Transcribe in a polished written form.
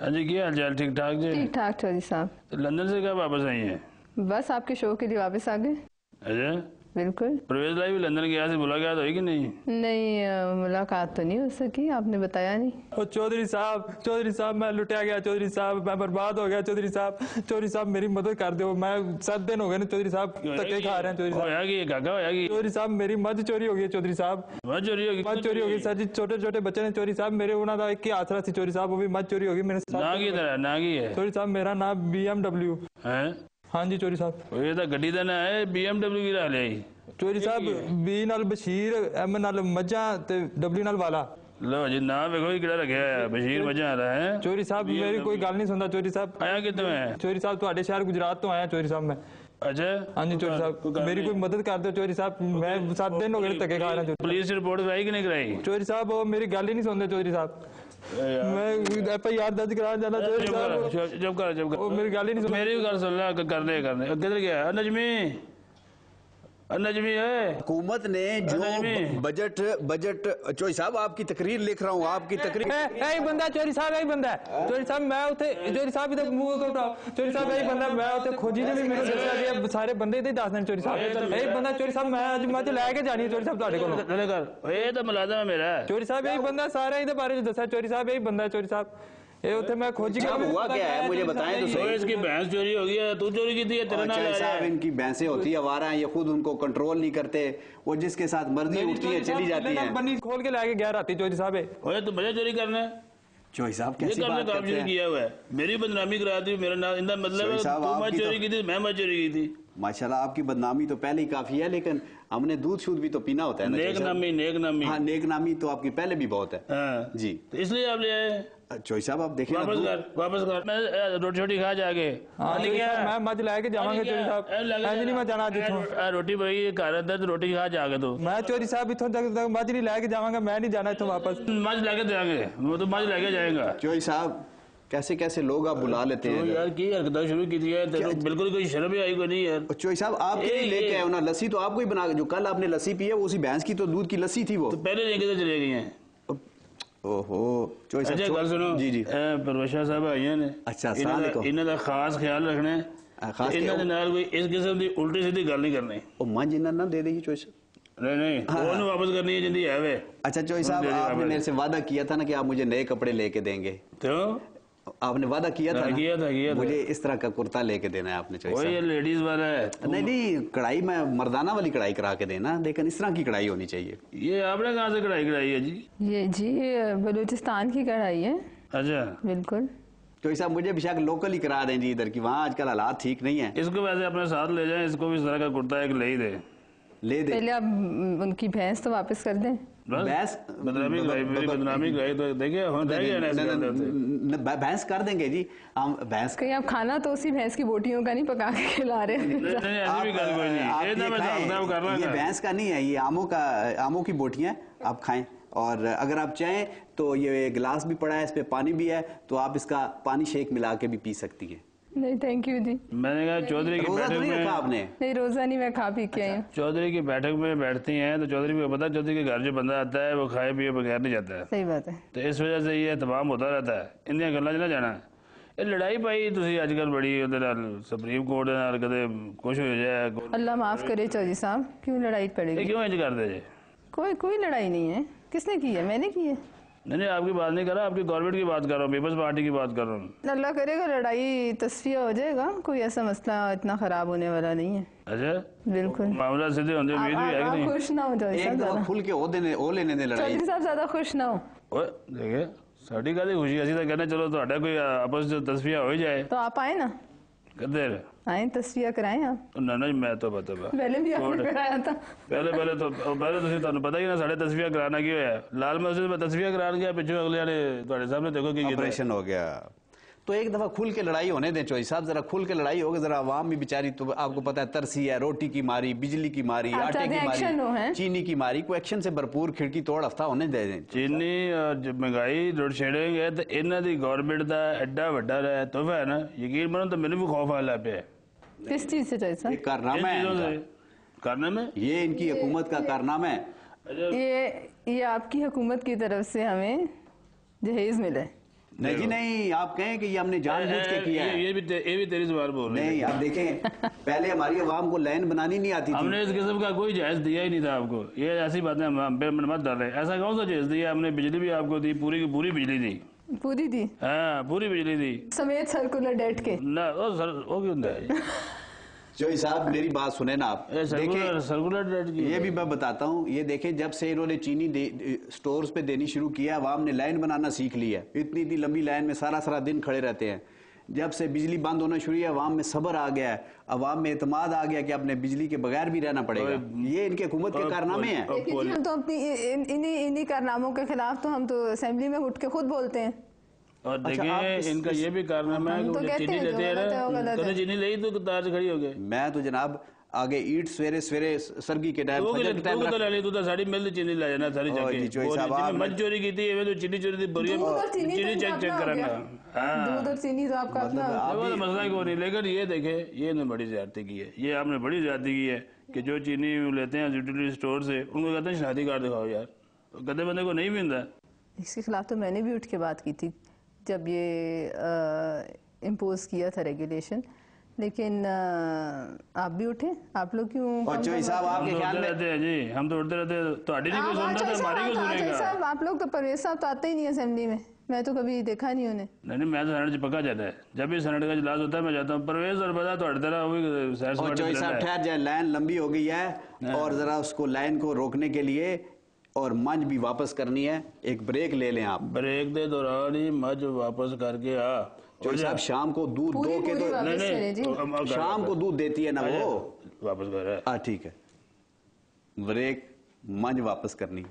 हाँ जी, क्या हाल चाल? ठीक ठाक जी? ठीक ठाक चौधरी साहब। तो लंदन से कब वापस आई हैं? बस आपके शो के लिए वापस आ गए। अच्छा, बिल्कुल। परवेज लाई भी लंदन गया से मुलाकात हुई कि नहीं? नहीं, मुलाकात तो नहीं हो सकी, आपने बताया नहीं। ओ चौधरी साहब मैं लुटिया गया। चौधरी साहब मैं बर्बाद हो गया। चौधरी साहब मेरी मदद कर दो। मैं 7 दिन हो गए ना चौधरी साहब, धक्के खा रहे हैं चौधरी साहब। चौधरी साहब मेरी मझ चोरी हो गई। चौधरी साहब मझ चोरी होगी सर जी। छोटे छोटे बच्चे ने चौधरी साहब, मेरे उन्होंने एक ही आसरा सी चौधरी साहब, वो भी मझ चोरी होगी मेरे साथ। ना की है चौधरी साहब मेरा नाम BMW है। हाँ जी चौधरी साहब। ये तो गड्डी का ना है, BMW की रहा है चौधरी साहब। B नाल बशीर, M नाल मज्जा ते W नाल वाला। लो जी ना वेखो किड़ा रखा है, बशीर मजा आ रहा है। चौधरी साहब मेरी कोई गल नहीं सुनता। चौधरी साहब आया कितों है? चौधरी साहब तुम्हारे शहर गुजरात तो आया चौधरी साहब मैं। अच्छा हाँ जी चौधरी साहब, मेरी कोई मदद कर दो चौधरी साहब। मैं 7 दिन हो गए धक्के खा रहा हूँ। पुलिस रिपोर्ट कराई कि नहीं कराई? चौधरी साहब वो मेरी गल ही नहीं सुनते चौधरी साहब। मैं FIR दर्ज करा जाना चौधरी साहब। जब कर वो मेरी गल ही नहीं सुन। मेरी भी गल सुन ला। करने किधर गया नजमी है? हुकूमत ने जो बजट चौधरी साहब आपकी तकरीर लिख रहा हूँ, आपकी तकरीर। यही बंदा चौधरी साहब, यही बंदा है चौधरी साहब। मैं उसे चौधरी साहब इधर मुंह को उठाओ। चौधरी साहब यही बंदा, मैं उसे खोजी ने भी मेरे दस्या कि सारे बंदे इधर दस दिन। चौधरी साहब यही बंदा चौधरी साहब, मैं अज मज लैके जानी है चौधरी साहब ਤੁਹਾਡੇ ਕੋਲੋਂ। ये तो मुलाजम है मेरा। चौधरी साहब यही बंदा, सारे इधर बारे में दस्या चौधरी साहब, यही बंदा है चौधरी साहब। ये उसे मैं खोजी का हुआ क्या है मुझे बताएं तो सही। इसकी भैंस चोरी हो गई है, तू चोरी की थी है, तेरा नाम चौधरी साहब इनकी भैंसें होती है आवारा हैं, ये खुद उनको कंट्रोल नहीं करते, वो जिसके साथ मर्जी उठती है चली जाती है। बन्नी खोल के लाके गया राती चौधरी साहब। ओए तू बजा चोरी करना है? चौधरी साहब ये कैसी काम बात करते हैं? किया हुआ है, मेरी बदनामी करा दी। मेरा नाम इनका मतलब है तू मत चोरी की थी, मैं मत चोरी की थी। माशाल्लाह आपकी बदनामी तो पहले ही काफी है, लेकिन हमने दूध शूद भी तो पीना होता है ना। नेक नामी हाँ, नेक नामी तो आपकी पहले भी बहुत है। हाँ जी, तो इसलिए आप ले आए। चौधरी साहब आप देखिए वापस कर। मैं रोटी छोटी खा जाके। मैं मज लैके जावांगा चौधरी साहब। इंज नहीं मैं जाना जिथों रोटी भाई घर अंदर तो रोटी खा जाके तू। मैं चौधरी साहब इथों तक मज नहीं लैके जावांगा, मैं नहीं जाना इथों वापस। मज लेके जाएंगे, वो तो मज लेके जाएगा। चौधरी साहब कैसे कैसे लोग आप बुला लेते हैं यार की हरकत शुरू की थी है, तेरे बिल्कुल कोई शर्म ही आई को नहीं यार। चौधरी साहब आप लेके आए हो ना लस्सी, तो आपको ही बना के, जो कल आपने लस्सी पी है वो उसी भैंस की तो दूध की लस्सी थी वो तो पहले लेके चले गई हैं। ओहो चौधरी साहब अच्छा गल सुनो जी जी परवशा साहब आई ने। अच्छा अस्सलाम वालेकुम। इन्हां दा खास ख्याल रखना है, इन्हां दे नाल कोई इस किस्म दी उल्टी सीधी गल नहीं करनी। ओ मंज इन्हां ना दे देगी चौधरी साहब। नहीं वो वापस करनी है जिंदी है वे। अच्छा चौधरी साहब आपने मेरे से वादा किया था ना कि आप मुझे नए कपड़े लेके देंगे, तो आपने वादा किया था ना? किया था मुझे इस तरह का कुर्ता लेके देना है आपने चौधरी साहब। ये लेडीज वाला है। नहीं कढ़ाई में मर्दाना वाली कढ़ाई करा के देना, लेकिन इस तरह की कढ़ाई होनी चाहिए। ये आपने कहाँ से कढ़ाई कराई है जी? ये जी बलूचिस्तान की कढ़ाई है। अच्छा बिल्कुल। चौधरी साहब मुझे भी शायद लोकल ही करा दें जी, इधर की, वहाँ आजकल हालात ठीक नहीं है। इसको वैसे अपने साथ ले जाएं, इसको भी इस तरह का कुर्ता एक ले ही दे। ले दे पहले आप उनकी भैंस तो वापस कर दें। बदनामी कराई तो देखिए भैंस कर देंगे जी हम। भैंस कहीं आप खाना तो उसी भैंस की बोटियों का नहीं पका के खिला रहे हैं? ये भैंस का नहीं है, ये आमों की बोटियां आप खाएं, और अगर आप चाहें तो ये गिलास भी पड़ा है, इस पे पानी भी है, तो आप इसका पानी शेक मिला के भी पी सकती हैं। नहीं थैंक यू जी। मैंने कहा चौधरी की बैठक में आपने नहीं रोजा नहीं, मैं खा पी के आई हूँ। चौधरी की बैठक में बैठती हैं तो चौधरी को पता, चौधरी के घर जो बंदा आता है वो खाए पिए बगैर नहीं जाता है। सही बात है। तो इस वजह से ये तमाम होता रहता है, इंदियां गल्लां ना जाना। ये लड़ाई पाई तुसी अजकल बड़ी ਉਹਦੇ ਨਾਲ सुप्रीम कोर्ट ਦੇ ਨਾਲ कदे कुछ हो जाए। अल्लाह माफ करे चौधरी साहब, क्यों लड़ाई पड़ेगी? क्यों इंज करते जी? कोई लड़ाई नहीं है। किसने की है? मैंने की है। नहीं आपकी बात नहीं कर रहा, आपकी गवर्नमेंट की बात कर रहा हूँ, पीपल्स पार्टी की बात कर रहा हूँ। अल्लाह करेगा लड़ाई तस्फिया हो जाएगा, कोई ऐसा मसला इतना खराब होने वाला नहीं है। अच्छा बिल्कुल मामला सीधे होने उम्मीद भी है कि नहीं? खुश ना हो चौधरी साहब, खुल के ओ लेने दे लड़ाई। चौधरी साहब ज्यादा खुश ना हो। देखिए साड़ी का खुशी असी तो कहना चलो ਤੁਹਾਡਾ कोई आपस में तस्फिया हो जाए तो आप आए ना, किधर आए तस्फिया कराएं आप। ना मैं तो पता पहले भी आपने कराया था। पहले तो ਤੁਹਾਨੂੰ पता ही ना साढ़े तस्फिया कराना क्यों है? लाल मस्जिद में तस्फिया कराने गया, पिछले अगले ने ਤੁਹਾਡੇ सामने देखो कि ऑपरेशन हो गया। तो एक दफा खुल के लड़ाई होने दें चौधरी साहब, जरा खुल के लड़ाई होगी, जरा आवाम भी बेचारी तो आपको पता है तरसी है, रोटी की मारी, बिजली की मारी, आटे की मारी, चीनी की मारी, को एक्शन से भरपूर खिड़की तोड़ हफ्ता होने दे दें। चीनी और महंगाई जोड़ छेड़ेंगे तो इन्हों की गवर्नमेंट का एडा वड्डा तोहफा है ना, यकीन मानो तो मैंने भी खौफ आ लग पे। किस चीज से चौधरी साहब? कारनामा में ये इनकी हुकूमत का कारनामा है। ये आपकी हुकूमत की तरफ से हमें जहेज मिले। नहीं जी नहीं, आप कहें कि ये हमने जानबूझ के किया है। ये भी तेरी जुबान बोल रही है। नहीं, आप देखें पहले हमारी आवाम को लाइन बनानी नहीं आती थी। हमने इस किस्म का कोई जायज दिया ही नहीं था आपको। ये ऐसी बातें हम पे मत डाले। ऐसा कौन सा जायज दिया हमने? बिजली भी आपको दी, पूरी की पूरी बिजली दी, पूरी दी, हाँ पूरी बिजली दी समेत सर्कुलर डेट के ना। वो क्यों है? चोई साहब मेरी बात सुने ना आप। सर्कुलर डेट की ये भी मैं बताता हूँ। ये देखें जब से इन्होंने चीनी स्टोर्स पे देनी शुरू किया, अवाम ने लाइन बनाना सीख लिया। इतनी इतनी लंबी लाइन में सारा सारा दिन खड़े रहते हैं। जब से बिजली बंद होना शुरू है, अवाम में सब्र आ गया है, अवाम में एतमाद आ गया कि अपने बिजली के बगैर भी रहना पड़ेगा। ये इनके हुकूमत के कारनामे हैं। लेकिन हम तो अपनी इन्हीं कारनामों के खिलाफ तो हम तो असेंबली में उठ के खुद बोलते हैं। और देखिए इनका ये भी कारनामा है कि चीनी लेते हैं, तो चीनी ले तो तार खड़ी हो गए। मैं तो जनाब आगे ईट सवेरे सवेरे सरगी के टाइम तो साड़ी मिल चीनी ला जाना सारी मत चोरी की थी, तो चीनी चोरी थी, चीनी चेक करना। दूध और चीनी तो आपका अपना मसला को नहीं। लेकिन ये देखे ये बड़ी ज्यादती की है, ये आपने बड़ी ज्यादती की है कि जो चीनी लेते हैं यूटिलिटी स्टोर से, उनको कहते हैं शनाख्ती कार्ड दिखाओ यार। गधे बंदे को नहीं भी मिलता। इसके खिलाफ तो मैंने भी उठ के बात की थी जब ये इम्पोज किया था रेगुलेशन। लेकिन आप भी उठे, आप लोग क्यों? साहब आपके ख्याल में रहते हैं जी, हम तो उठते रहते हैं, तो नहीं कोई सुनता तो हमारी क्यों सुनेगा? साहब आप लोग तो परवेज साहब तो आते ही नहीं असेंबली में, मैं तो कभी देखा नहीं उन्हें। नहीं मैं तो सेनेट पक्का जाता है, जब भी सेनेट का इजलास होता है मैं जाता हूँ। परवेज और बता तो हर तरह साहब ठहर जाए, लाइन लंबी हो गई है और जरा उसको लाइन को रोकने के लिए और मंच भी वापस करनी है, एक ब्रेक ले लें आप। ब्रेक दे दौरान ही मंच वापस करके आ। साहब शाम को दूध दो के तो नहीं, शाम को दूध देती है ना वो, वापस कर। ठीक है, ब्रेक मंच वापस करनी।